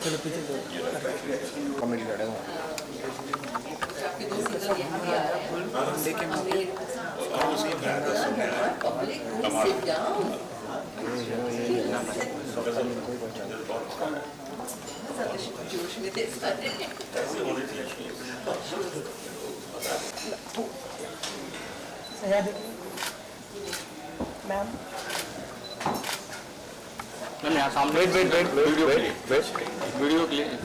चलो पीछे कॉमेडी लड़ेगा लेके मैम मैम यहाँ सामने wait video clear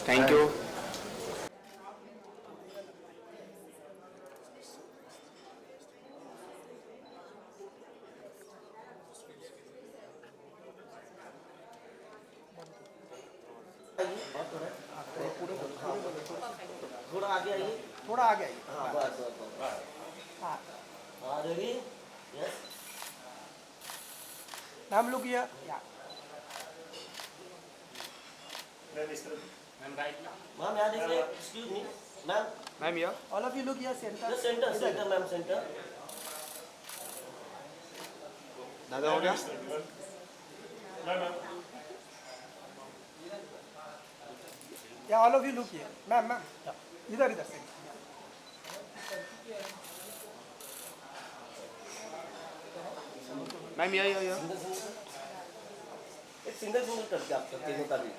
thank you थोड़ा आगे आइए थोड़ा आगे आइए हाँ बस बस हाँ हाँ ready yes ma'am look here ma'am यहाँ देखिए एक्सक्यूज मी मैम मैम यहाँ all of you look here centre centre centre ma'am centre दादा हो गया या all of you look here ma'am ma'am इधर इधर से मैम यहाँ एक सिंगल सिंगल करके आप तीनों का भी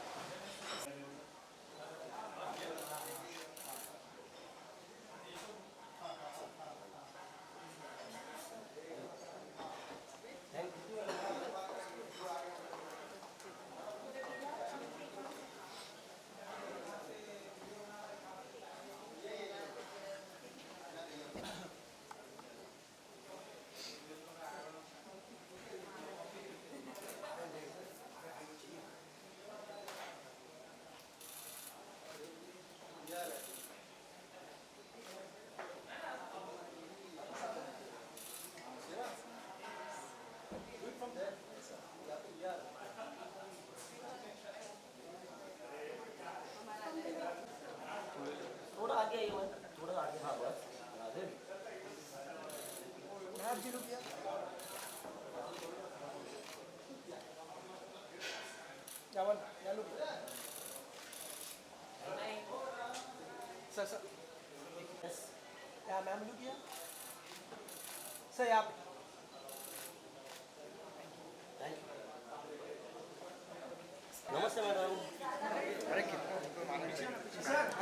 थोड़ा आगे आइए मैम थोड़ा आगे हाँ बस मैम जी लुक हियर या वन या लुक सर या मैम लुक हियर सर आप नमस्ते मैडम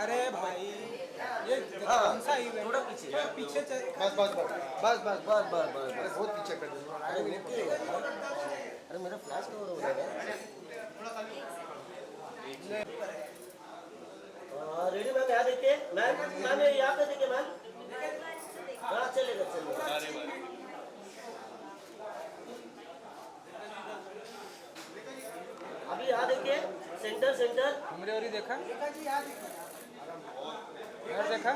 अरे भाई ये कौन सा इवेंट थोड़ा पीछे पीछे बस बहुत पीछे कर दो अरे मेरा फ्लैश कवर हो रहा है रेडी मैम यहाँ देखिए मैम मैम यहाँ पे देखिए मैम हाँ चलेगा अभी यहाँ देखिए सेंटर सेंटर हमरे और ही देखा इधर देखा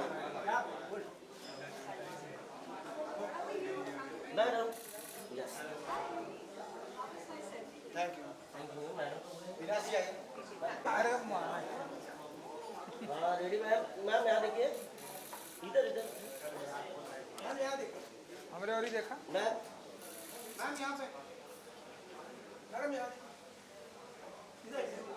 madam yes thank thank you madam you अरे हाँ रेडी मैम मैम यहाँ देखिए इधर इधर मैम यहाँ देखो हमरे और ही देखा मैम मैम यहाँ पे मैडम यहाँ इधर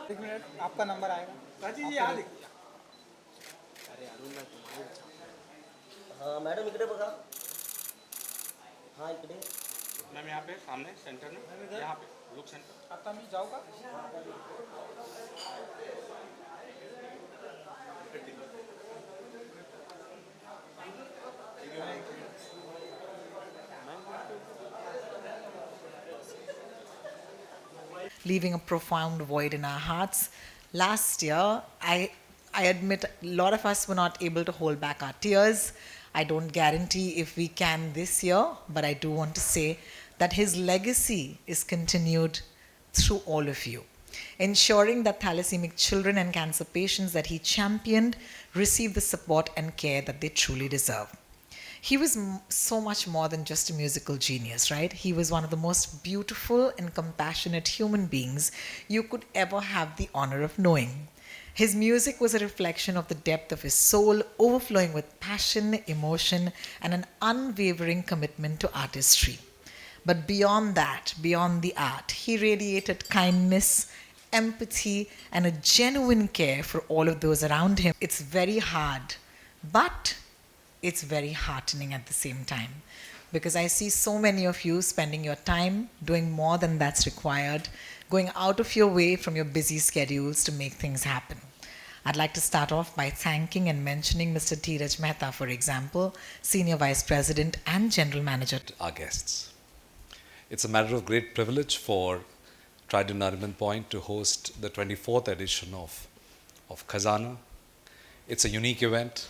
एक मिनट आपका नंबर आएगा राजी जी यहाँ देखिए अरे अरुण ना तुम्हारे हाँ मॅडम इकडे बघा हाँ इकडे मैम यहाँ पे सामने सेंटर में यहाँ पे लुक सेंटर आता मी जाऊ का leaving a profound void in our hearts. Last year, I admit a lot of us were not able to hold back our tears. I don't guarantee if we can this year, but I do want to say that his legacy is continued through all of you, ensuring that thalassaemic children and cancer patients that he championed receive the support and care that they truly deserve. he was so much more than just a musical genius, right? He was one of the most beautiful and compassionate human beings you could ever have the honor of knowing. His music was a reflection of the depth of his soul, overflowing with passion, emotion, and an unwavering commitment to artistry. But beyond that, beyond the art, he radiated kindness, empathy, and a genuine care for all of those around him. It's very hard, but it's very heartening at the same time, because I see so many of you spending your time doing more than that's required, going out of your way from your busy schedules to make things happen. I'd like to start off by thanking and mentioning Mr. Dheeraj Mehta, for example, Senior Vice President and General Manager. Our guests. It's a matter of great privilege for Trident Nariman Point to host the 24th edition of Khazana. It's a unique event,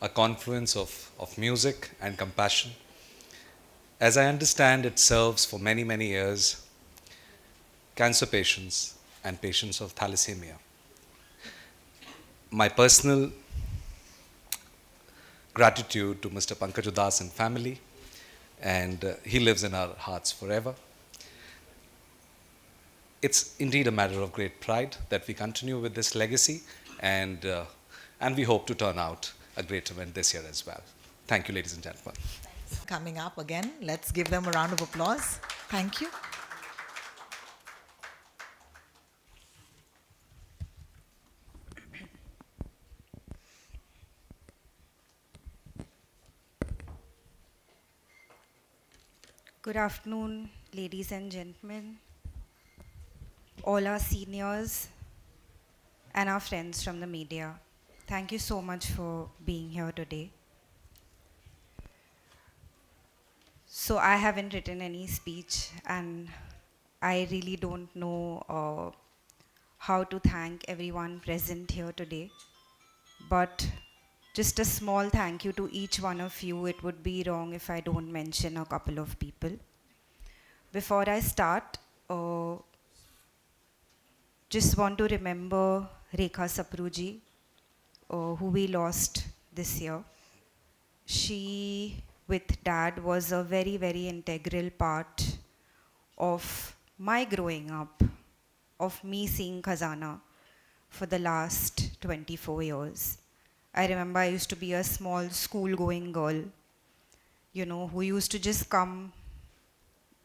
a confluence of music and compassion. As I understand, it serves for many, many years cancer patients and patients of thalassemia. My personal gratitude to Mr. Pankaj Udas and family, and he lives in our hearts forever. It's indeed a matter of great pride that we continue with this legacy, and we hope to turn out a great event this year as well. Thank you, ladies and gentlemen. Coming up again, let's give them a round of applause. Thank you. Good afternoon, ladies and gentlemen, all our seniors and our friends from the media. Thank you so much for being here today. So I haven't written any speech, and I really don't know how to thank everyone present here today. But just a small thank you to each one of you. It would be wrong if I don't mention a couple of people. Before I start, just want to remember Rekha Sapruji, who we lost this year. She, with Dad, was a very, very integral part of my growing up, of me seeing Khazana for the last 24 years. I remember I used to be a small school-going girl, you know, who used to just come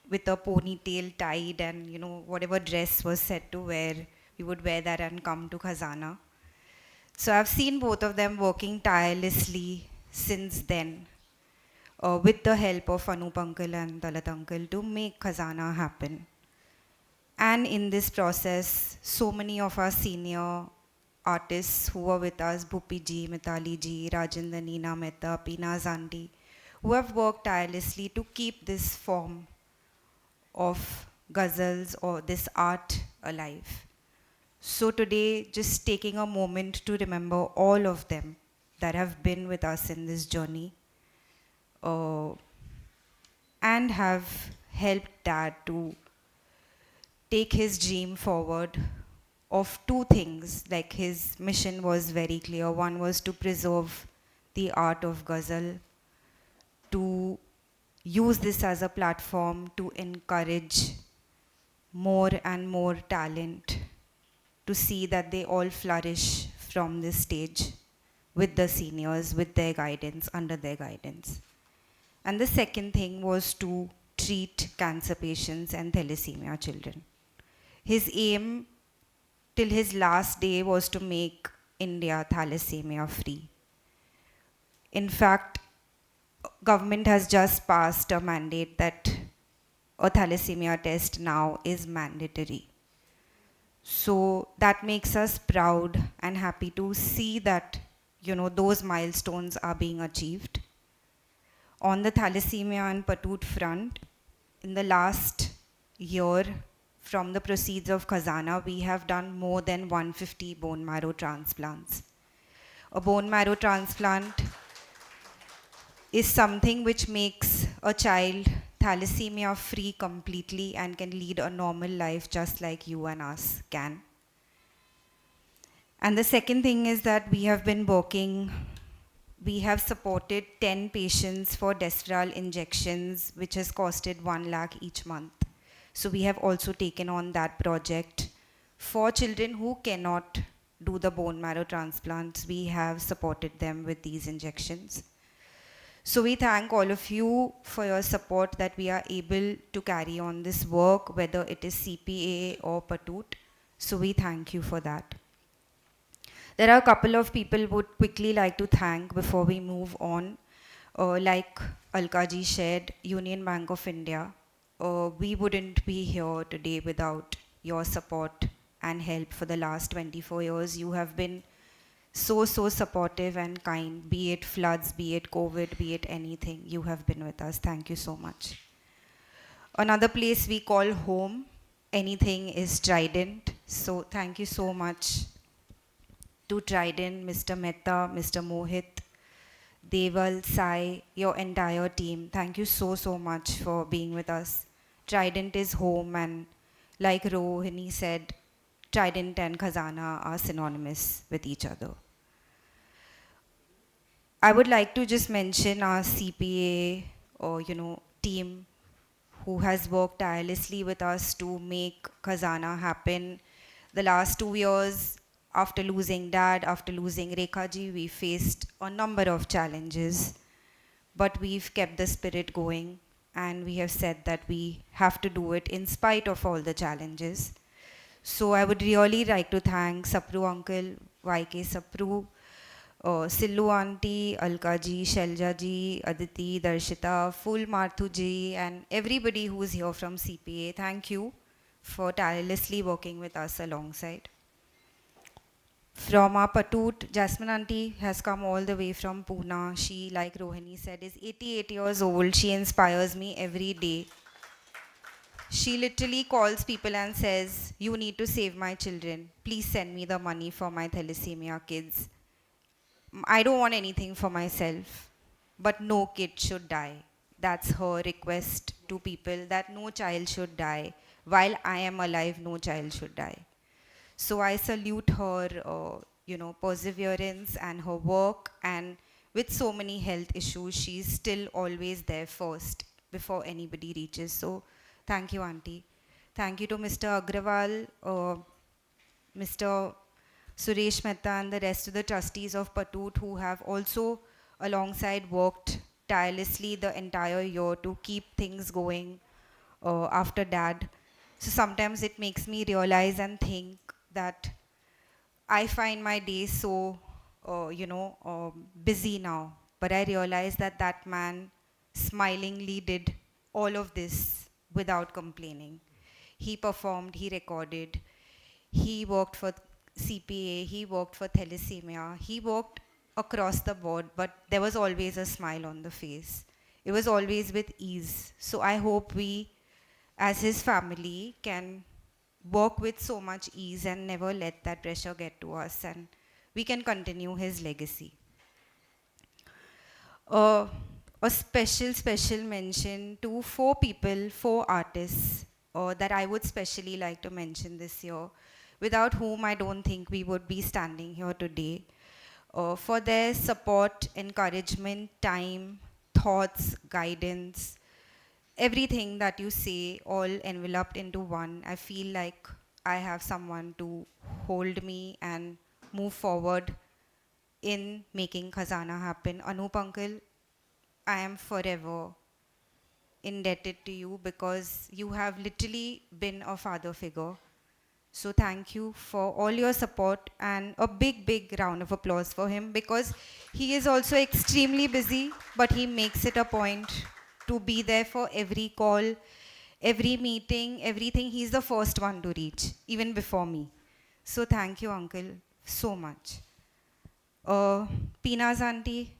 with a ponytail tied and, you know, whatever dress was set to wear, we would wear that and come to Khazana. So I've seen both of them working tirelessly since then, with the help of Anup Uncle and Dalat Uncle, to make Khazana happen. And in this process, so many of our senior artists who were with us, Bhupi ji, Mitali ji, Rajendra, Neena Mehta, Peena Zandi, who have worked tirelessly to keep this form of ghazals or this art alive. So today, just taking a moment to remember all of them that have been with us in this journey, and have helped Dad to take his dream forward of two things. Like, his mission was very clear. One was to preserve the art of ghazal, to use this as a platform to encourage more and more talent, to see that they all flourish from this stage with the seniors, with their guidance, under their guidance. And the second thing was to treat cancer patients and thalassemia children. His aim till his last day was to make India thalassemia free. In fact, government has just passed a mandate that a thalassemia test now is mandatory. So that makes us proud and happy to see that, you know, those milestones are being achieved. On the thalassemia and Patut front, in the last year, from the proceeds of Khazana, we have done more than 150 bone marrow transplants. A bone marrow transplant is something which makes a child thalassemia free completely and can lead a normal life just like you and us can. And the second thing is that we have been working We have supported 10 patients for Desferal injections, which has costed 1 lakh each month. So we have also taken on that project. For children who cannot do the bone marrow transplants, we have supported them with these injections. So we thank all of you for your support that we are able to carry on this work, whether it is CPA or Patoot. So we thank you for that. There are a couple of people would quickly like to thank before we move on. Like Alkaji shared, Union Bank of India. We wouldn't be here today without your support and help for the last 24 years. You have been so supportive and kind, be it floods, be it COVID, be it anything. You have been with us. Thank you so much. Another place we call home, anything is Trident. So thank you so much to Trident, Mr. Mehta, Mr. Mohit, Deval, Sai, your entire team. Thank you so much for being with us. Trident is home, and like Rohini said, Trident and Khazana are synonymous with each other. I would like to just mention our CPA team who has worked tirelessly with us to make Khazana happen. The last 2 years, after losing Dad, after losing Rekhaji, we faced a number of challenges, but we've kept the spirit going, and we have said that we have to do it in spite of all the challenges. So I would really like to thank Sapru Uncle, YK Sapru, Sillu Auntie, Alkaji, Sheljaji, Aditi, Darshita, Full Marthuji, and everybody who's here from CPA. Thank you for tirelessly working with us alongside. From our Patoot, Jasmine Auntie has come all the way from Pune. She, like Rohini said, is 88 years old. She inspires me every day. She literally calls people and says, "You need to save my children. Please send me the money for my thalassemia kids. I don't want anything for myself, but no kid should die." That's her request to people, that no child should die. While I am alive, no child should die. So I salute her, perseverance and her work, and with so many health issues, she's still always there first before anybody reaches. So thank you, Auntie. Thank you to Mr. Agrawal, Mr. Suresh Mehta, and the rest of the trustees of Patoot who have also alongside worked tirelessly the entire year to keep things going after Dad. So sometimes it makes me realize and think that I find my days so, busy now. But I realize that that man smilingly did all of this without complaining. He performed, he recorded, he worked for CPA, he worked for thalassemia, he worked across the board, but there was always a smile on the face. It was always with ease. So I hope we, as his family, can work with so much ease and never let that pressure get to us, and we can continue his legacy. A special mention to 4 people, 4 artists that I would specially like to mention this year, without whom I don't think we would be standing here today. For their support, encouragement, time, thoughts, guidance, everything that you say, all enveloped into one. I feel like I have someone to hold me and move forward in making Khazana happen. Anup Uncle, I am forever indebted to you because you have literally been a father figure. So thank you for all your support, and a big round of applause for him, because he is also extremely busy, but he makes it a point to be there for every call, every meeting, everything. He's the first one to reach, even before me. So thank you, Uncle, so much. Pina's Auntie,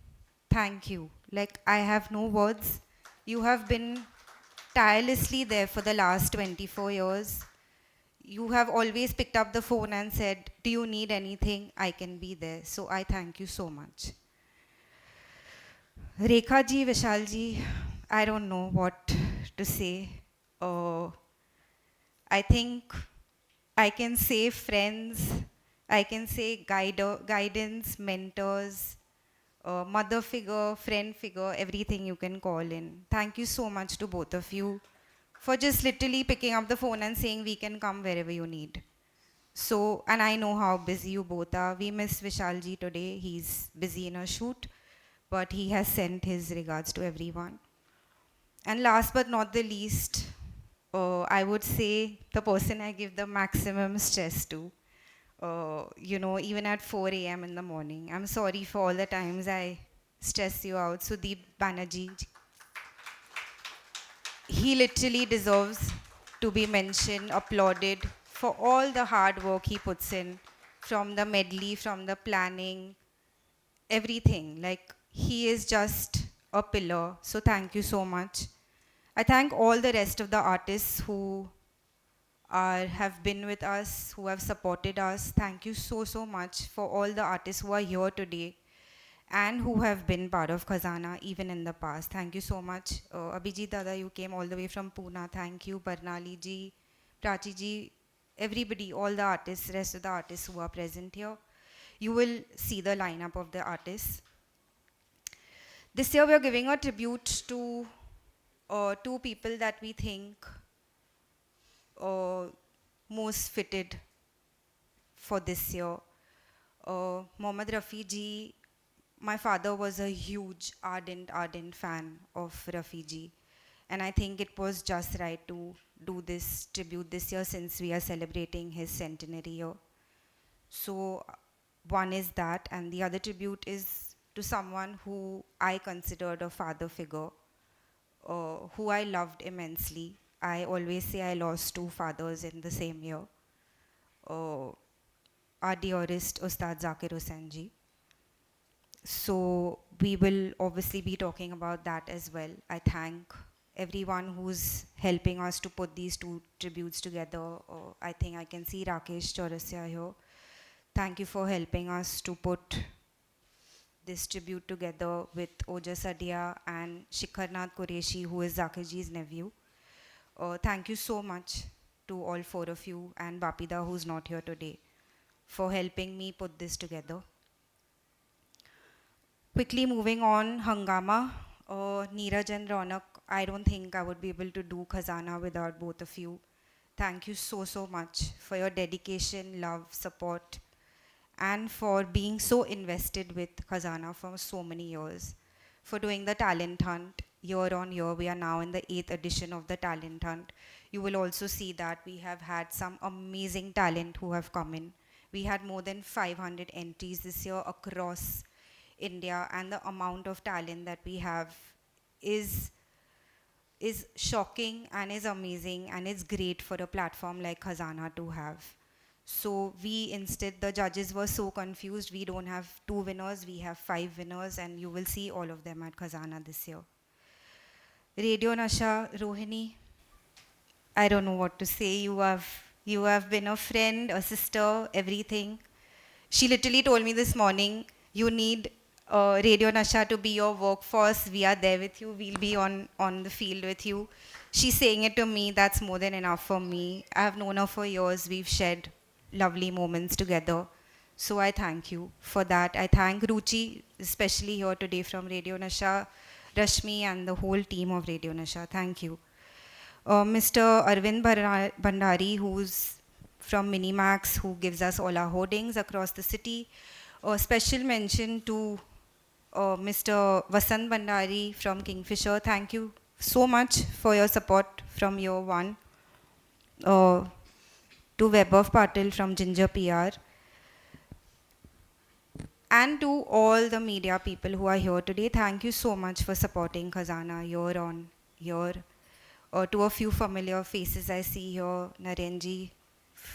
thank you. Like, I have no words. You have been tirelessly there for the last 24 years. You have always picked up the phone and said, "Do you need anything? I can be there." So I thank you so much. Rekha ji, Vishal ji, I don't know what to say. I think I can say friends, I can say guidance, mentors, mother figure, friend figure, everything you can call in. Thank you so much to both of you for just literally picking up the phone and saying we can come wherever you need. So, and I know how busy you both are. We miss Vishalji today. He's busy in a shoot, but he has sent his regards to everyone. And last but not the least, I would say the person I give the maximum stress to. Even at 4 a.m. in the morning. I'm sorry for all the times I stress you out. Sudeep Banerjee, he literally deserves to be mentioned, applauded for all the hard work he puts in, from the medley, from the planning, everything. Like, he is just a pillar. So thank you so much. I thank all the rest of the artists who have been with us, who have supported us. Thank you so, so much for all the artists who are here today and who have been part of Khazana even in the past. Thank you so much. Abhijit Dada, you came all the way from Pune. Thank you. Barnali ji, Prachi ji, everybody, all the artists, rest of the artists who are present here. You will see the lineup of the artists. This year we are giving a tribute to two people that we think most fitted for this year. Mohammad Rafi ji, my father was a huge, ardent fan of Rafi ji. And I think it was just right to do this tribute this year since we are celebrating his centenary year. So one is that, and the other tribute is to someone who I considered a father figure, who I loved immensely. I always say I lost two fathers in the same year. Our dearest Ustad Zakir Hussain ji. So we will obviously be talking about that as well. I thank everyone who's helping us to put these two tributes together. I think I can see Rakesh Chaurasia here. Thank you for helping us to put this tribute together with Ojas Adia and Shikharnath Qureshi, who is Zakir ji's nephew. Thank you so much to all four of you and Bapida, who's not here today, for helping me put this together. Quickly moving on, Hangama, Neeraj and Ronak, I don't think I would be able to do Khazana without both of you. Thank you so, so much for your dedication, love, support, and for being so invested with Khazana for so many years, for doing the talent hunt. Year on year, we are now in the 8th edition of the talent hunt. You will also see that we have had some amazing talent who have come in. We had more than 500 entries this year across India, and the amount of talent that we have is shocking and is amazing, and it's great for a platform like Khazana to have. So the judges were so confused. We don't have 2 winners, we have 5 winners, and you will see all of them at Khazana this year. Radio Nasha, Rohini, I don't know what to say. You have been a friend, a sister, everything. She literally told me this morning, you need Radio Nasha to be your workforce. We are there with you. We'll be on the field with you. She's saying it to me. That's more than enough for me. I have known her for years. We've shared lovely moments together. So I thank you for that. I thank Ruchi, especially here today from Radio Nasha, Rashmi, and the whole team of Radio Nasha. Thank you. Mr. Arvind Bhandari, who's from Minimax, who gives us all our hoardings across the city. A special mention to Mr. Vasant Bhandari from Kingfisher. Thank you so much for your support from year one. To Vaibhav Patil from Ginger PR. And to all the media people who are here today, thank you so much for supporting Khazana year on year. To a few familiar faces I see here, Narenji,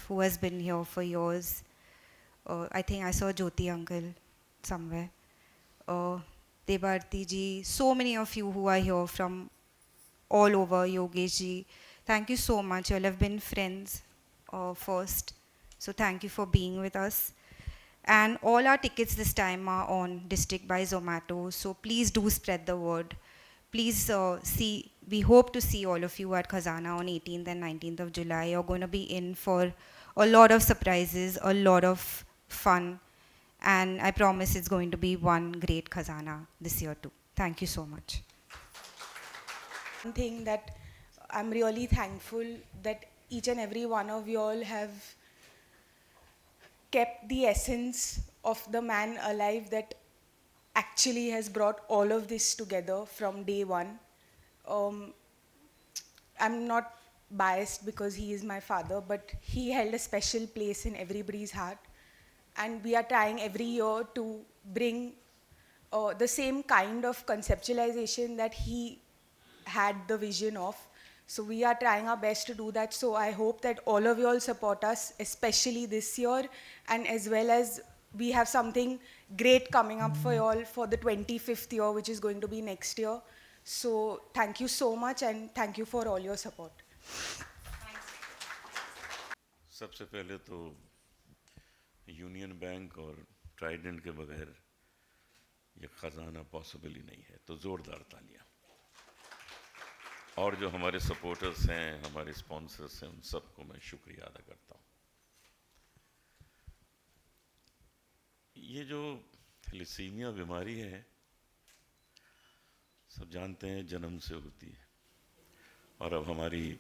who has been here for years. I think I saw Jyoti uncle somewhere. Debarti ji, so many of you who are here from all over, Yogesh ji. Thank you so much. You all have been friends first. So thank you for being with us. And all our tickets this time are on District by Zomato. So please do spread the word. Please we hope to see all of you at Khazana on 18th and 19th of July. You're going to be in for a lot of surprises, a lot of fun. and I promise it's going to be one great Khazana this year too. Thank you so much. One thing that I'm really thankful that each and every one of you all have kept the essence of the man alive that actually has brought all of this together from day one. I'm not biased because he is my father, but he held a special place in everybody's heart. And we are trying every year to bring the same kind of conceptualization that he had the vision of. So we are trying our best to do that. So I hope that all of you all support us, especially this year, and as well as we have something great coming up for you all for the 25th year, which is going to be next year. So thank you so much, and thank you for all your support. सबसे पहले तो union bank और Trident के बगैर ये खजाना possible ही नहीं है, तो ज़ोरदार तालियां। और जो हमारे सपोर्टर्स हैं, हमारे स्पॉन्सर्स हैं, उन सबको मैं शुक्रिया अदा करता हूँ। ये जो थैलेसीमिया बीमारी है, सब जानते हैं जन्म से होती है, और अब हमारी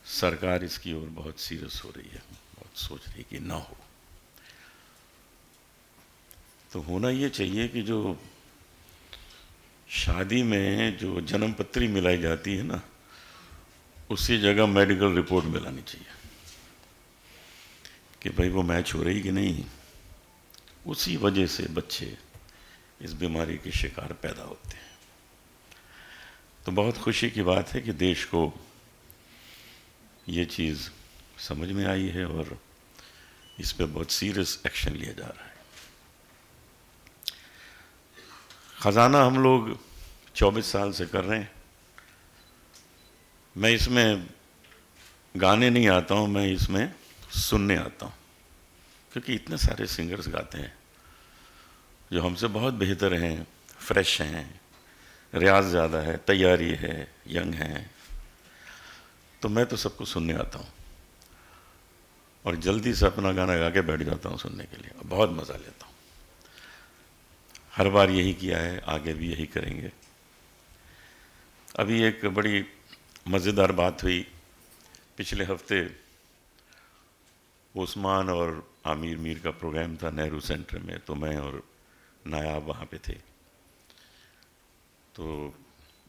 सरकार इसकी ओर बहुत सीरियस हो रही है, बहुत सोच रही है कि ना हो। तो होना ये चाहिए कि जो शादी में जो जन्म पत्री मिलाई जाती है ना, उसी जगह मेडिकल रिपोर्ट मिलानी चाहिए कि भाई वो मैच हो रही कि नहीं। उसी वजह से बच्चे इस बीमारी के शिकार पैदा होते हैं। तो बहुत खुशी की बात है कि देश को ये चीज़ समझ में आई है और इस पे बहुत सीरियस एक्शन लिया जा रहा है। खजाना हम लोग 24 साल से कर रहे हैं। मैं इसमें गाने नहीं आता हूँ, मैं इसमें सुनने आता हूँ, क्योंकि इतने सारे सिंगर्स गाते हैं जो हमसे बहुत बेहतर हैं, फ्रेश हैं, रियाज ज़्यादा है, तैयारी है, यंग हैं। तो मैं तो सबको सुनने आता हूँ और जल्दी से अपना गाना गा के बैठ जाता हूँ सुनने के लिए, बहुत मज़ा लेता हूँ। हर बार यही किया है, आगे भी यही करेंगे। अभी एक बड़ी मज़ेदार बात हुई, पिछले हफ्ते उस्मान और आमिर मीर का प्रोग्राम था नेहरू सेंटर में, तो मैं और नायाब वहाँ पे थे। तो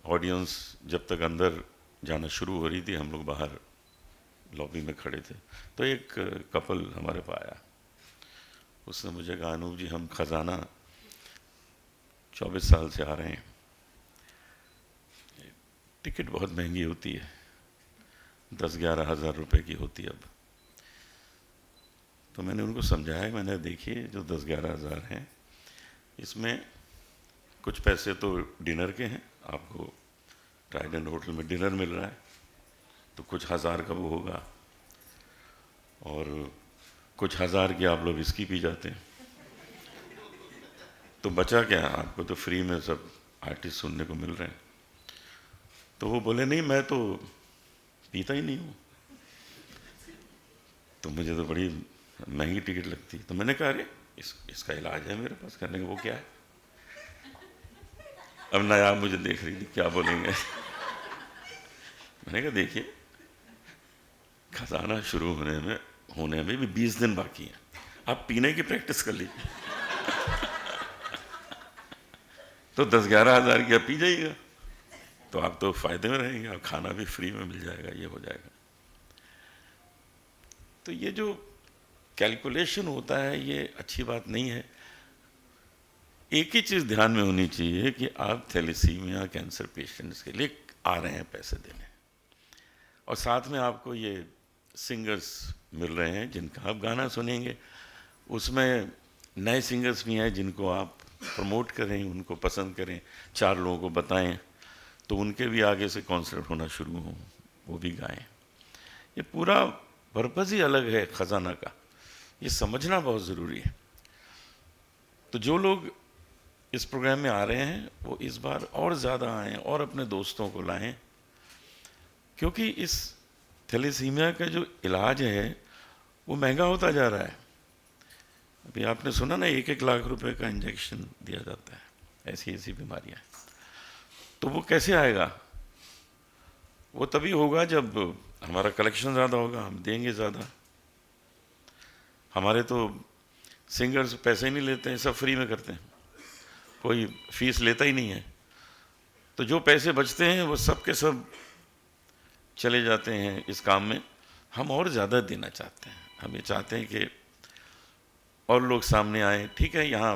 ऑडियंस जब तक अंदर जाना शुरू हो रही थी, हम लोग बाहर लॉबी में खड़े थे, तो एक कपल हमारे पास आया। उसने मुझे कहा, अनूप जी हम खजाना 24 साल से आ रहे हैं, टिकट बहुत महंगी होती है, 10-11 हज़ार रुपये की होती है अब। तो मैंने उनको समझाया, मैंने देखिए जो 10-11 हज़ार हैं, इसमें कुछ पैसे तो डिनर के हैं, आपको ट्राइडेंट होटल में डिनर मिल रहा है, तो कुछ हज़ार का वो होगा, और कुछ हज़ार की आप लोग इसकी पी जाते हैं, तो बचा क्या? आपको तो फ्री में सब आर्टिस्ट सुनने को मिल रहे हैं। तो वो बोले, नहीं मैं तो पीता ही नहीं हूँ, तो मुझे तो बड़ी महंगी टिकट लगती। तो मैंने कहा, अरे इसका इलाज है मेरे पास करने का। वो क्या है? अब नायाब मुझे देख रही थी, क्या बोलेंगे। मैंने कहा, देखिए खजाना शुरू होने में भी 20 दिन बाकी हैं, आप पीने की प्रैक्टिस कर लीजिए। तो 10-11 हज़ार की आप पी जाइएगा, तो आप तो फायदे में रहेंगे, और खाना भी फ्री में मिल जाएगा, ये हो जाएगा। तो ये जो कैलकुलेशन होता है, ये अच्छी बात नहीं है। एक ही चीज़ ध्यान में होनी चाहिए कि आप थैलेसीमिया कैंसर पेशेंट्स के लिए आ रहे हैं पैसे देने, और साथ में आपको ये सिंगर्स मिल रहे हैं जिनका आप गाना सुनेंगे। उसमें नए सिंगर्स भी हैं जिनको आप प्रमोट करें, उनको पसंद करें, 4 लोगों को बताएं, तो उनके भी आगे से कॉन्सर्ट होना शुरू हों, वो भी गाएं। ये पूरा पर्पज़ ही अलग है खजाना का, ये समझना बहुत ज़रूरी है। तो जो लोग इस प्रोग्राम में आ रहे हैं, वो इस बार और ज़्यादा आएँ और अपने दोस्तों को लाएं, क्योंकि इस थैलेसीमिया का जो इलाज है वो महंगा होता जा रहा है। अभी आपने सुना ना 1-1 लाख रुपए का इंजेक्शन दिया जाता है, ऐसी ऐसी बीमारियां। तो वो कैसे आएगा? वो तभी होगा जब हमारा कलेक्शन ज़्यादा होगा, हम देंगे ज़्यादा। हमारे तो सिंगर्स पैसे ही नहीं लेते हैं, सब फ्री में करते हैं, कोई फीस लेता ही नहीं है। तो जो पैसे बचते हैं वो सब के सब चले जाते हैं इस काम में। हम और ज़्यादा देना चाहते हैं, हम ये चाहते हैं कि और लोग सामने आए। ठीक है, यहाँ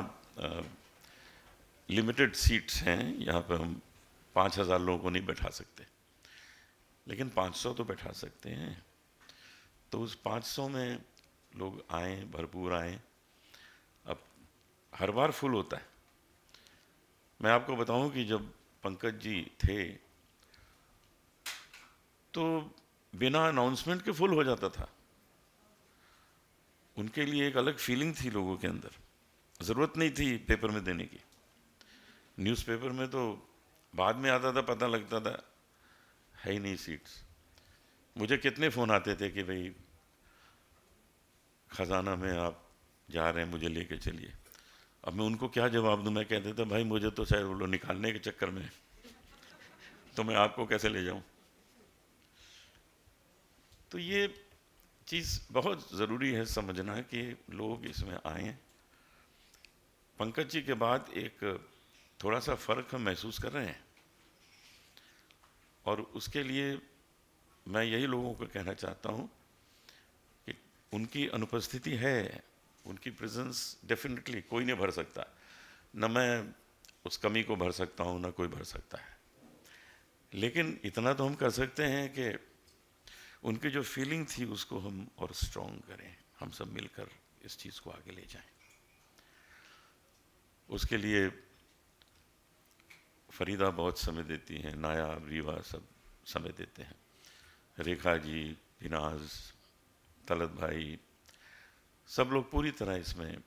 लिमिटेड सीट्स हैं, यहाँ पर हम 5000 लोगों को नहीं बैठा सकते, लेकिन 500 तो बैठा सकते हैं। तो उस 500 में लोग आए, भरपूर आए। अब हर बार फुल होता है। मैं आपको बताऊं कि जब पंकज जी थे तो बिना अनाउंसमेंट के फुल हो जाता था। उनके लिए एक अलग फीलिंग थी लोगों के अंदर, ज़रूरत नहीं थी पेपर में देने की। न्यूज़पेपर में तो बाद में आता था, पता लगता था है ही नहीं सीट्स। मुझे कितने फ़ोन आते थे कि भाई खजाना में आप जा रहे हैं, मुझे लेके चलिए। अब मैं उनको क्या जवाब दूं? मैं कहता था भाई मुझे तो शायद वो लोग निकालने के चक्कर में, तो मैं आपको कैसे ले जाऊं? तो ये चीज़ बहुत ज़रूरी है समझना कि लोग इसमें आए। पंकज जी के बाद एक थोड़ा सा फ़र्क हम महसूस कर रहे हैं, और उसके लिए मैं यही लोगों को कहना चाहता हूं कि उनकी अनुपस्थिति है, उनकी प्रेजेंस डेफिनेटली कोई नहीं भर सकता। न मैं उस कमी को भर सकता हूं, न कोई भर सकता है। लेकिन इतना तो हम कर सकते हैं कि उनकी जो फीलिंग थी उसको हम और स्ट्रॉन्ग करें, हम सब मिलकर इस चीज़ को आगे ले जाएं। उसके लिए फरीदा बहुत समय देती हैं, नायाब, रीवा सब समय देते हैं, रेखा जी, पिनाज, तलत भाई, सब लोग पूरी तरह इसमें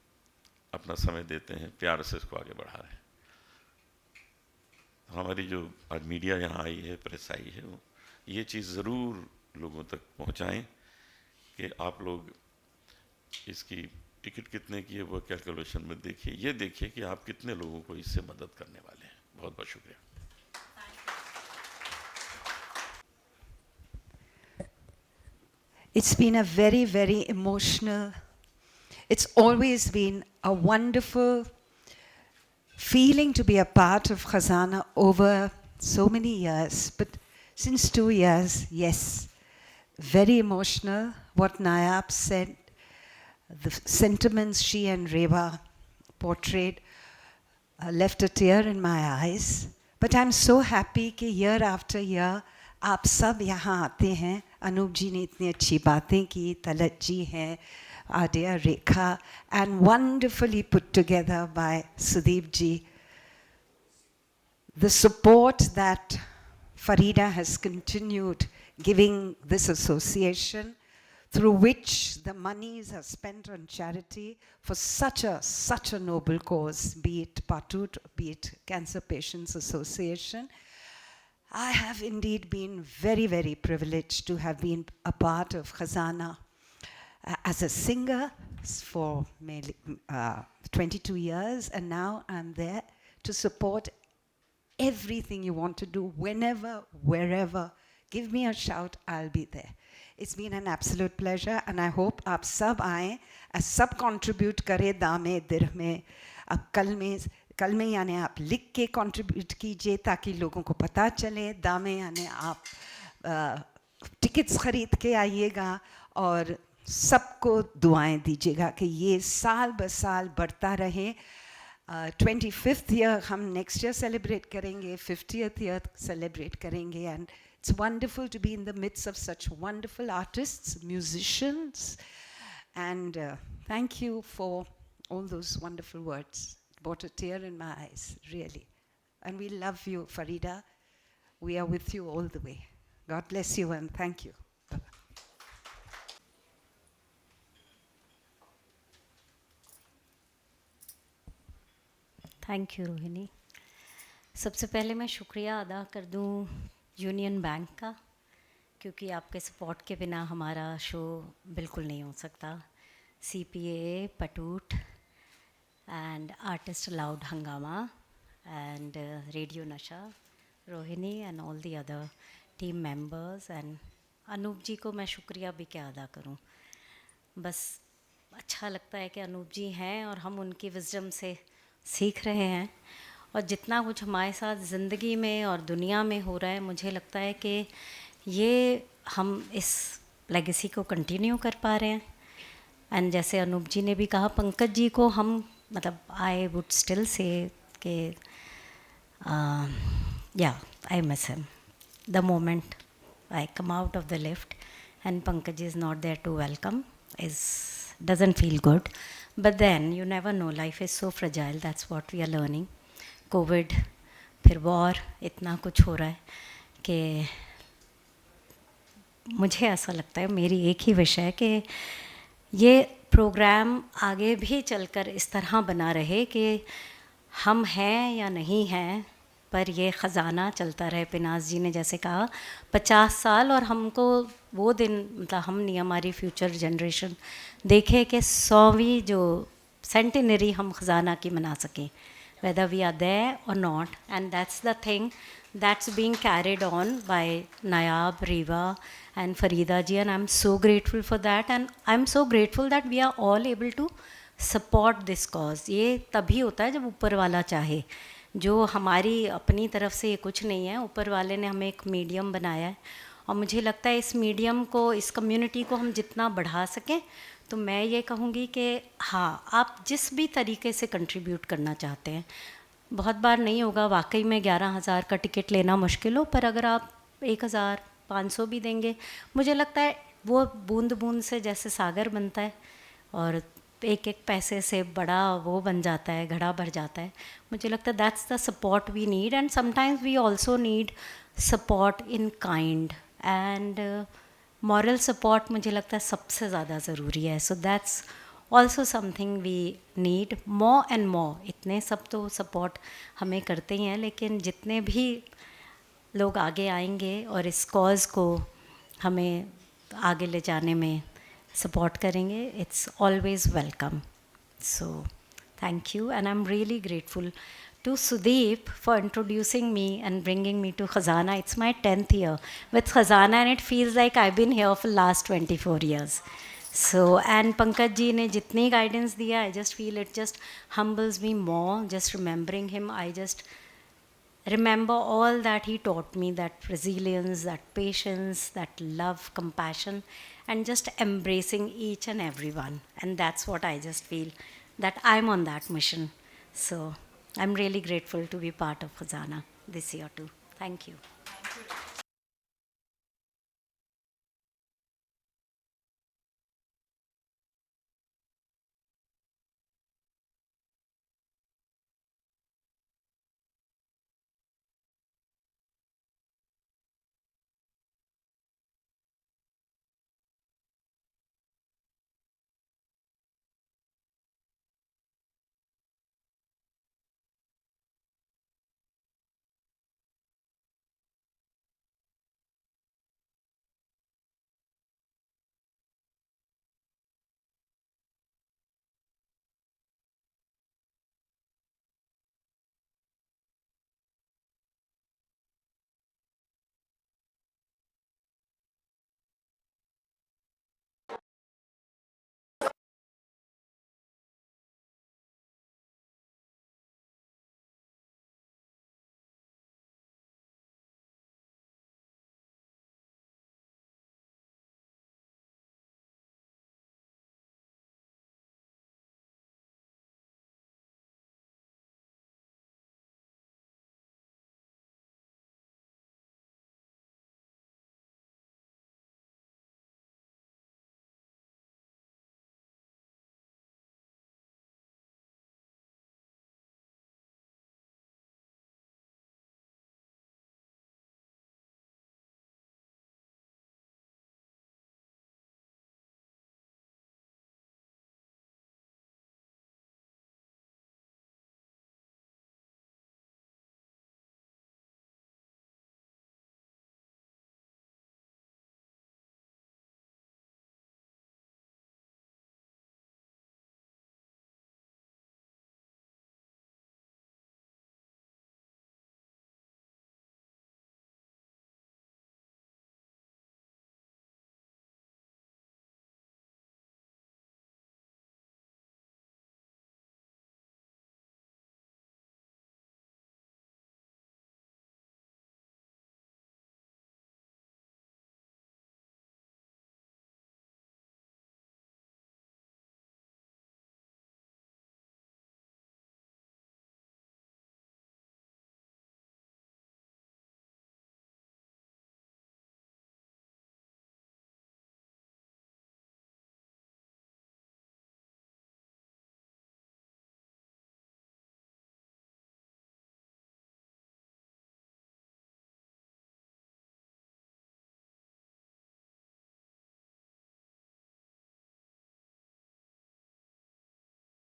अपना समय देते हैं, प्यार से इसको आगे बढ़ा रहे हैं। हमारी जो आज मीडिया यहाँ आई है, प्रेस आई है, वो ये चीज़ ज़रूर लोगों तक पहुँचाएं कि आप लोग इसकी टिकट कितने की है वो कैलकुलेशन में देखिए, ये देखिए कि आप कितने लोगों को इससे मदद करने वाले हैं। बहुत बहुत शुक्रिया। It's been a very, very emotional, it's always been a wonderful feeling to be a part of Khazana over so many years. But since 2 years, yes, very emotional. What Nayab said, the sentiments she and Reva portrayed left a tear in my eyes. But I'm so happy कि year after year आप सब यहाँ आते हैं। अनूप जी ने इतनी अच्छी बातें की, तलत जी हैं, Adya, Rekha, and wonderfully put together by Sudeep ji. The support that Farida has continued giving this association, through which the monies are spent on charity for such a noble cause, be it Patut, be it Cancer Patients Association. I have indeed been very, very privileged to have been a part of Khazana as a singer for 22 years, and now I'm there to support everything you want to do, whenever, wherever. Give me a shout, I'll be there. It's been an absolute pleasure, and I hope आप सब आएँ, सब contribute करें दामे दिरमे। अब कल में यानी आप लिख के contribute कीजिए ताकि लोगों को पता चले। दामे यानी आप टिकट्स खरीद के आइएगा और सबको दुआएं दीजिएगा कि ये साल ब साल बढ़ता रहे। 25th year हम next year celebrate करेंगे, 50th year celebrate करेंगे, and it's wonderful to be in the midst of such wonderful artists, musicians, and thank you for all those wonderful words. It brought a tear in my eyes, really. And we love you, Farida. We are with you all the way. God bless you and thank you. Bye-bye. Thank you Rohini. सबसे पहले मैं शुक्रिया अदा कर दूं union bank का, क्योंकि आपके सपोर्ट के बिना हमारा शो बिल्कुल नहीं हो सकता। CPA, पटूट, and artist Loud Hangama and Radio Nasha, Rohini and all the other team members and Anoop जी को मैं शुक्रिया भी क्या अदा करूं. बस अच्छा लगता है कि अनूप जी हैं और हम उनकी विजडम से सीख रहे हैं और जितना कुछ हमारे साथ ज़िंदगी में और दुनिया में हो रहा है मुझे लगता है कि ये हम इस लेगेसी को कंटिन्यू कर पा रहे हैं. एंड जैसे अनूप जी ने भी कहा, पंकज जी को हम मतलब आई वुड स्टिल से कि या I miss him the moment I come out of the lift and Pankaj is not there to welcome doesn't feel good. But then you never know, life is so fragile, that's what we are learning. COVID, फिर war, इतना कुछ हो रहा है कि मुझे ऐसा लगता है, मेरी एक ही विश है कि ये प्रोग्राम आगे भी चलकर इस तरह बना रहे कि हम हैं या नहीं हैं पर ये ख़जाना चलता रहे. पिनाज जी ने जैसे कहा 50 साल और हमको वो दिन मतलब हम नहीं, हमारी फ्यूचर जनरेशन देखे कि 100वीं जो सेंटिनरी हम ख़जाना की मना सकें, whether we are there or not. And that's the thing that's being carried on by Nayab, Riva and Farida ji, and I'm so grateful for that. And I'm so grateful that we are all able to support this cause. ये तभी होता है जब ऊपर वाला चाहे. जो हमारी अपनी तरफ से ये कुछ नहीं है, ऊपर वाले ने हमें एक मीडियम बनाया है और मुझे लगता है इस मीडियम को, इस कम्युनिटी को हम जितना बढ़ा सकें तो मैं ये कहूँगी कि हाँ, आप जिस भी तरीके से कंट्रीब्यूट करना चाहते हैं, बहुत बार नहीं होगा वाकई में 11,000 का टिकट लेना मुश्किल हो, पर अगर आप 1,500 भी देंगे, मुझे लगता है वो बूंद बूंद से जैसे सागर बनता है और एक एक पैसे से बड़ा वो बन जाता है, घड़ा भर जाता है. मुझे लगता है that's the support we need and sometimes we also need support in kind and moral support. मुझे लगता है सबसे ज़्यादा ज़रूरी है. So that's also something we need more and more. इतने सब तो सपोर्ट हमें करते ही हैं, लेकिन जितने भी लोग आगे आएंगे और इस कॉज को हमें आगे ले जाने में support करेंगे, it's always welcome. So thank you, and I'm really grateful to Sudeep for introducing me and bringing me to Khazana. It's my 10th year with Khazana and it feels like I've been here for last 24 years. So, and Pankaj ji ne jitni guidance diya, I just feel it just humbles me more just remembering him. I just remember all that he taught me, that resilience, that patience, that love, compassion, and just embracing each and everyone. And that's what I just feel, that I'm on that mission. So I'm really grateful to be part of Khazana this year too. Thank you.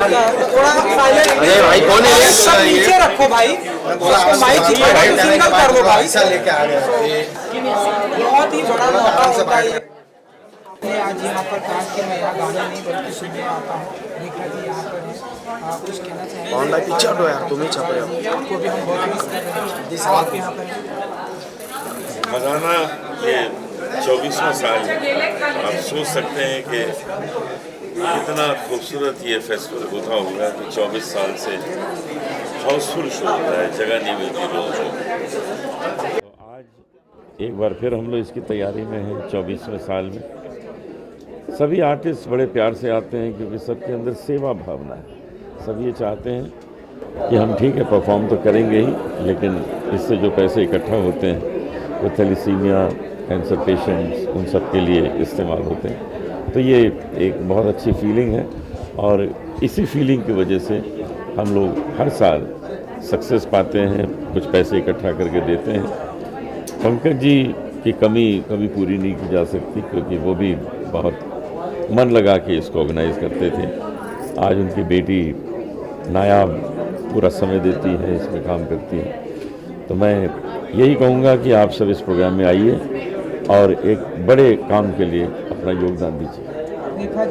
थोड़ा silent. अरे भाई कौन है ये? सब नीचे रखो भाई, उसको माइक सिंगल कर दो भाई। लेके आ गए। बहुत ही बड़ा मौका होता है। मैं आज यहाँ पर कहा कि मैं यहाँ गाना नहीं बल्कि सुनने आता हूँ। रेखा जी यहाँ पर है, आप कुछ कहना चाहेंगे? ऑनलाइन पीछे हटो यार, तुम ही छप रहे हो। आपको भी हम बहुत मिस कर रहे हैं। आप यहाँ पर हैं। खजाना ये 24वां साल है। आप सोच सकते हैं कि कितना खूबसूरत ये फेस्टिवल होता होगा कि 24 साल से हाउसफुल शो होता है, जगह नहीं मिलती लोगों को। तो आज एक बार फिर हम लोग इसकी तैयारी में हैं 24वें साल में। सभी आर्टिस्ट बड़े प्यार से आते हैं क्योंकि सबके अंदर सेवा भावना है। सब ये चाहते हैं कि हम ठीक है परफॉर्म तो करेंगे ही, लेकिन इससे जो पैसे इकट्ठा होते हैं वो थैलेसीमिया, कैंसर पेशेंट्स, उन सब के लिए इस्तेमाल होते हैं। तो ये एक बहुत अच्छी फीलिंग है और इसी फीलिंग की वजह से हम लोग हर साल सक्सेस पाते हैं, कुछ पैसे इकट्ठा करके देते हैं। पंकज जी की कमी कभी पूरी नहीं की जा सकती क्योंकि वो भी बहुत मन लगा के इसको ऑर्गेनाइज करते थे। आज उनकी बेटी नायाब पूरा समय देती है, इसमें काम करती है। तो मैं यही कहूँगा कि आप सब इस प्रोग्राम में आइए और एक बड़े काम के लिए अपना योगदान दीजिए। रेखा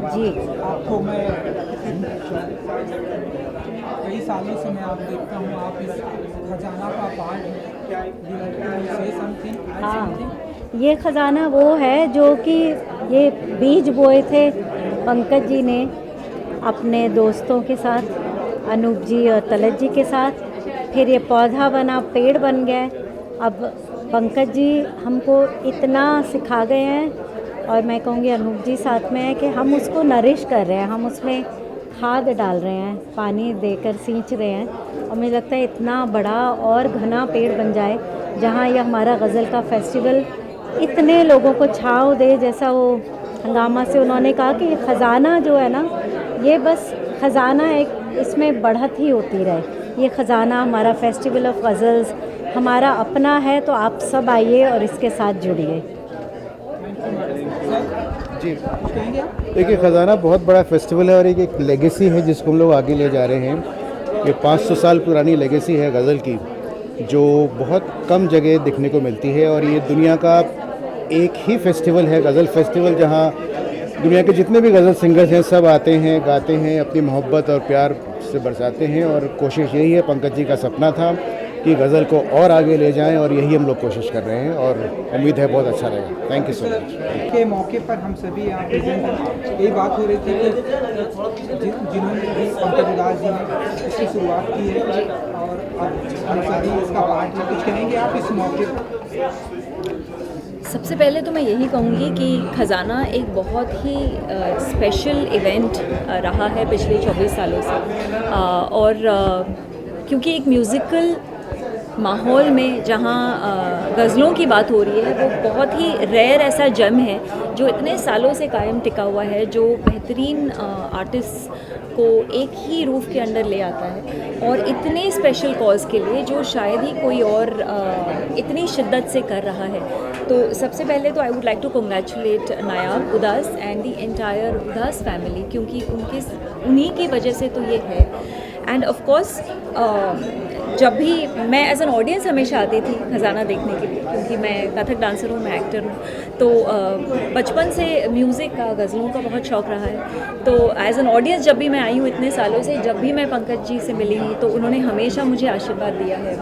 जी, आपको मैं कई सालों से मैं आप देखता हूँ, आप इस खजाना का पार्ट हैं। से समथिंग। हाँ, ये खजाना वो है जो कि ये बीज बोए थे पंकज जी ने अपने दोस्तों के साथ, अनूप जी और तलत जी के साथ। फिर ये पौधा बना, पेड़ बन गए। अब पंकज जी हमको इतना सिखा गए हैं और मैं कहूँगी अनूप जी साथ में है कि हम उसको नरिश कर रहे हैं, हम उसमें खाद डाल रहे हैं, पानी देकर सींच रहे हैं और मुझे लगता है इतना बड़ा और घना पेड़ बन जाए जहाँ यह हमारा गज़ल का फेस्टिवल इतने लोगों को छाँव दे। जैसा वो हंगामा से उन्होंने कहा कि ये ख़जाना जो है ना, ये बस ख़जाना एक इसमें बढ़त ही होती रहे। ये ख़जाना हमारा फेस्टिवल ऑफ गज़ल्स हमारा अपना है, तो आप सब आइए और इसके साथ जुड़िए। जी देखिए, ख़जाना बहुत बड़ा फेस्टिवल है और एक लेगेसी है जिसको हम लोग आगे ले जा रहे हैं। ये 500 साल पुरानी लेगेसी है गज़ल की, जो बहुत कम जगह देखने को मिलती है और ये दुनिया का एक ही फेस्टिवल है, गज़ल फेस्टिवल, जहाँ दुनिया के जितने भी गज़ल सिंगर्स हैं सब आते हैं, गाते हैं, अपनी मोहब्बत और प्यार से बरसाते हैं। और कोशिश यही है, पंकज जी का सपना था कि गज़ल को और आगे ले जाएं और यही हम लोग कोशिश कर रहे हैं और उम्मीद है बहुत अच्छा रहेगा। Thank you so much. के मौके पर हम सभी यहाँ प्रेजेंट हैं। यही बात हो रही थी कि जिन्होंने भी पंकज उदास जी ने इसकी शुरुआत की है और अब हम सभी इसका पार्ट में। कुछ कहेंगे आप इस मौके पर? सबसे पहले तो मैं यही कहूँगी कि ख़जाना एक बहुत ही स्पेशल इवेंट रहा है पिछले 24 सालों से और क्योंकि एक म्यूज़िकल माहौल में जहाँ गज़लों की बात हो रही है, वो बहुत ही रेयर ऐसा जम है जो इतने सालों से कायम टिका हुआ है, जो बेहतरीन आर्टिस्ट को एक ही रूफ के अंडर ले आता है और इतने स्पेशल कॉज के लिए जो शायद ही कोई और इतनी शिद्दत से कर रहा है। तो सबसे पहले तो I would like to congratulate Nayab, Udas and the entire Udas family, क्योंकि उन्हीं की वजह से तो ये है। एंड ऑफ कोर्स जब भी मैं एज एन ऑडियंस हमेशा आती थी खजाना देखने के लिए, क्योंकि मैं कथक डांसर हूँ, मैं एक्टर हूँ, तो बचपन से म्यूज़िक का, गज़लों का बहुत शौक़ रहा है। तो एज एन ऑडियंस जब भी मैं आई हूँ इतने सालों से, जब भी मैं पंकज जी से मिली हूँ तो उन्होंने हमेशा मुझे आशीर्वाद दिया है,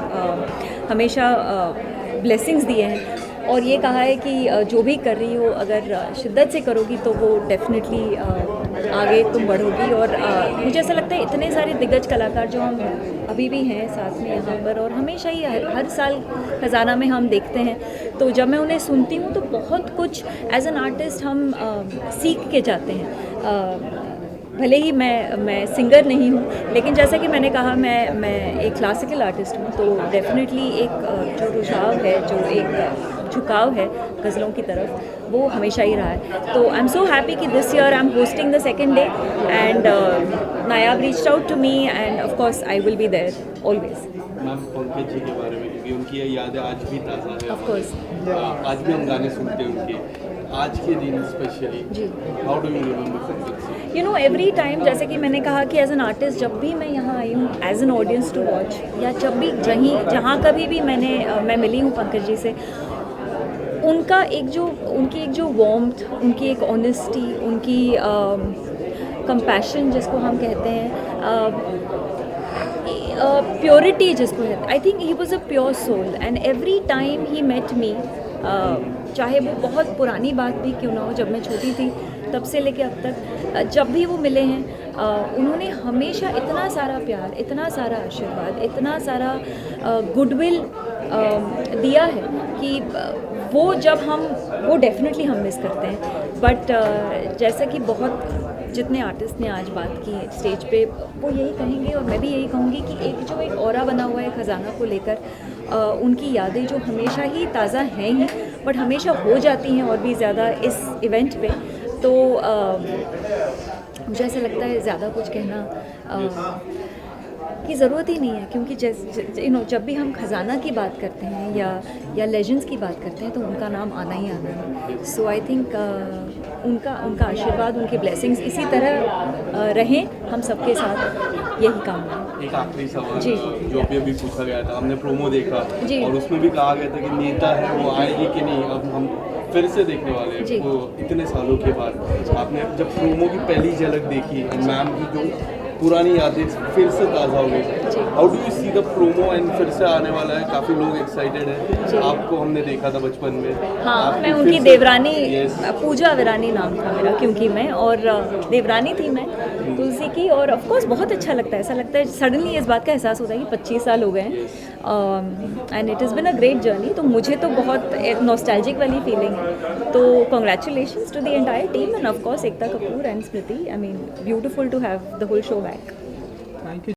हमेशा ब्लेसिंग्स दिए हैं और ये कहा है कि जो भी कर रही हो अगर शिद्दत से करोगी तो वो डेफिनेटली आगे तुम बढ़ोगी। और मुझे ऐसा लगता है इतने सारे दिग्गज कलाकार जो हम अभी भी हैं साथ में यहाँ पर और हमेशा ही हर साल खजाना में हम देखते हैं, तो जब मैं उन्हें सुनती हूँ तो बहुत कुछ एज एन आर्टिस्ट हम सीख के जाते हैं। भले ही मैं सिंगर नहीं हूँ, लेकिन जैसा कि मैंने कहा मैं एक क्लासिकल आर्टिस्ट हूँ, तो डेफिनेटली एक जो रुझाव है, जो एक झुकाव है गज़लों की तरफ, वो हमेशा ही रहा है। तो आई एम सो हैप्पी कि this year I am hosting the second day and Nayab reached out to me and of course I will be there always. Ma'am Pankaj ji के बारे में, क्योंकि उनकी ये यादें आज भी ताज़ा है, ऑफ कोर्स आज भी हम गाने सुनते हैं उनके। आज के दिन specially how do you remember Pankaj ji? You know every time, जैसे कि मैंने कहा कि एज एन आर्टिस्ट जब भी मैं यहाँ आई हूँ as an audience to watch, या जब भी जहाँ कभी भी मैं मिली हूँ पंकज जी से, उनकी एक जो वार्मथ, उनकी एक ऑनेस्टी, उनकी कंपैशन जिसको हम कहते हैं, प्योरिटी जिसको है, I think he was a pure soul and every time he met me, चाहे वो बहुत पुरानी बात भी क्यों ना हो, जब मैं छोटी थी तब से लेके अब तक जब भी वो मिले हैं, उन्होंने हमेशा इतना सारा प्यार, इतना सारा आशीर्वाद, इतना सारा गुडविल दिया है कि वो डेफिनेटली हम मिस करते हैं। बट जैसा कि बहुत जितने आर्टिस्ट ने आज बात की है स्टेज पे, वो यही कहेंगे और मैं भी यही कहूँगी कि एक ऑरा बना हुआ है खजाना को लेकर, उनकी यादें जो हमेशा ही ताज़ा हैं ही, बट हमेशा हो जाती हैं और भी ज़्यादा इस इवेंट पे। तो मुझे ऐसा लगता है ज़्यादा कुछ कहना की ज़रूरत ही नहीं है, क्योंकि जैसे जब भी हम खजाना की बात करते हैं या लेजेंड्स की बात करते हैं तो उनका नाम आना ही आना है। सो आई थिंक उनका आशीर्वाद, उनके ब्लेसिंग्स इसी तरह रहें हम सबके साथ, यही कामना है। एक आखिरी सवाल जी, जो अभी पूछा गया था, हमने प्रोमो देखा जी, और उसमें भी कहा गया था कि नेता है वो आएगी कि नहीं, अब हम फिर से देखने वाले हैं वो इतने सालों के बाद। आपने जब प्रोमो की पहली झलक देखी, मैम की जो पुरानी यादें फिर से ताज़ा हो गई, how do you see the Promos and फिर से आने वाला है, काफ़ी लोग एक्साइटेड हैं। आपको हमने देखा था बचपन में। हाँ, मैं उनकी देवरानी, पूजा वीरानी नाम था मेरा, क्योंकि मैं और देवरानी थी मैं तुलसी की, और ऑफ कोर्स बहुत अच्छा लगता है, ऐसा लगता है सडनली इस बात का एहसास होता है कि 25 साल हो गए हैं and it is been a great journey. तो मुझे तो बहुत नॉस्टैल्जिक वाली फीलिंग है। तो congratulations to the entire team and of course Ekta Kapoor and Smriti. I mean beautiful to have the whole show back. Thank you.